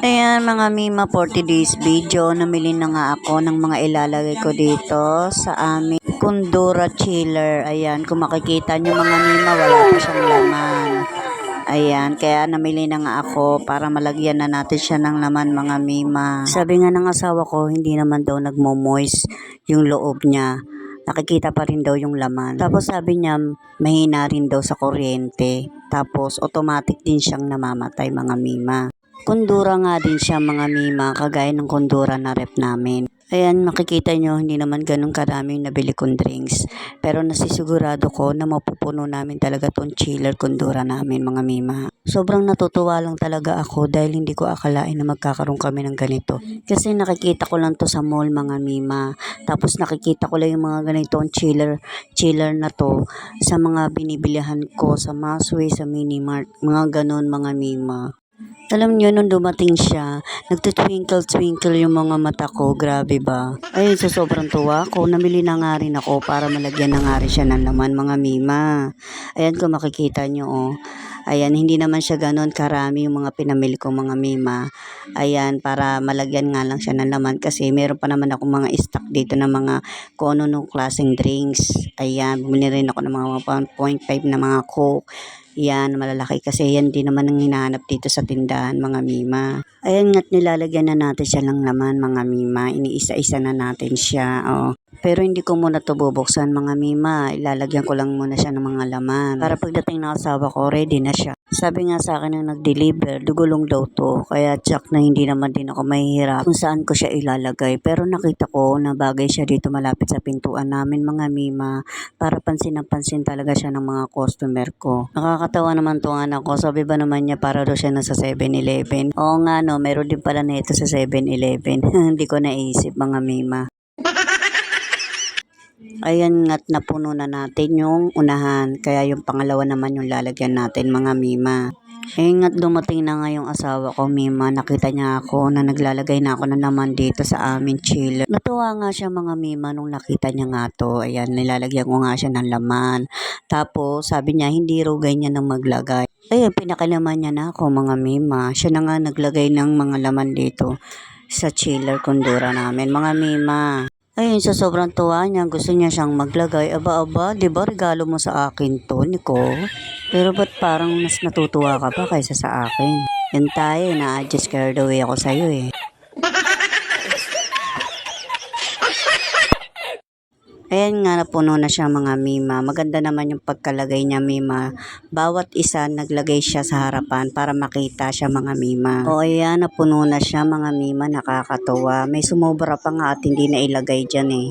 Ayan mga Mima, for today's video, namili na nga ako ng mga ilalagay ko dito sa aming Kundura chiller. Ayan, kung makikita nyo mga Mima, wala pa siyang laman. Ayan, kaya namili na nga ako para malagyan na natin siya ng laman mga Mima. Sabi nga ng asawa ko, hindi naman daw nagmo-moist yung loob niya. Nakikita pa rin daw yung laman. Tapos sabi niya, mahina rin daw sa kuryente. Tapos automatic din siyang namamatay mga Mima. Kundura nga din siya mga Mima, kagaya ng kundura na rep namin. Ayan, makikita nyo, hindi naman ganun karami yung nabili kong drinks. Pero nasisigurado ko na mapupuno namin talaga tong chiller kundura namin mga Mima. Sobrang natutuwa lang talaga ako dahil hindi ko akalain na magkakaroon kami ng ganito. Kasi nakikita ko lang to sa mall mga Mima. Tapos nakikita ko lang yung mga ganitong chiller na to sa mga binibilihan ko sa Masway, sa Minimart. Mga ganun mga Mima. Alam niyo, nung dumating siya, nagtitwinkle-twinkle yung mga mata ko. Grabe ba? Ayun, sa sobrang tuwa ko, namili na nga rin ako para malagyan na nga rin siya ng laman, mga Mima. Ayan, kung makikita nyo, oh. Ayan, hindi naman siya ganon karami yung mga pinamili ko, mga Mima. Ayan, para malagyan nga lang siya ng laman kasi meron pa naman ako mga stock dito na mga kung ano nung klaseng drinks. Ayan, bumili rin ako ng mga 1.5 na mga Coke. Yan, malalaki kasi yan din naman ang hinahanap dito sa tindahan mga Mima. Ayan nga't nilalagyan na natin siya ng laman mga Mima. Iniisa-isa na natin siya. Oh. Pero hindi ko muna to bubuksan mga Mima. Ilalagyan ko lang muna siya ng mga laman. Para pagdating ng asawa ko, ready na siya. Sabi nga sa akin na nag-deliver, dugulong daw to. Kaya tsak na hindi naman din ako mahihirap kung saan ko siya ilalagay. Pero nakita ko na bagay siya dito malapit sa pintuan namin mga Mima. Para pansin na pansin talaga siya ng mga customer ko. Nakakatawa naman to anak ko. Sabi ba naman niya para daw siya nasa 7-Eleven. Oo nga no, meron din pala na ito sa 7-Eleven. Hindi ko naisip mga Mima. Ayan nga't napuno na natin yung unahan. Kaya yung pangalawa naman yung lalagyan natin mga Mima. Ayan nga't dumating na nga yung asawa ko Mima. Nakita niya ako na naglalagay na ako ng laman dito sa amin chiller. Natuwa nga siya mga Mima nung nakita niya nga to. Ayan, nilalagyan ko nga siya ng laman. Tapos sabi niya hindi raw ganyan ang maglagay. Ayan, pinakalaman niya na ako mga Mima. Siya na nga naglagay ng mga laman dito sa chiller kundura namin mga Mima. Ayun, sa sobrang tuwa niya, gusto niya siyang maglagay. Aba, di ba regalo mo sa akin to, Nico? Pero ba't parang mas natutuwa ka pa kaysa sa akin? Yan tayo, na-adjust carried away ako sa'yo eh. Ayan nga, napuno na siya mga Mima. Maganda naman yung pagkalagay niya Mima. Bawat isa naglagay siya sa harapan para makita siya mga Mima. O ayan, napuno na siya mga Mima. Nakakatuwa. May sumobra pa nga at hindi na ilagay dyan eh.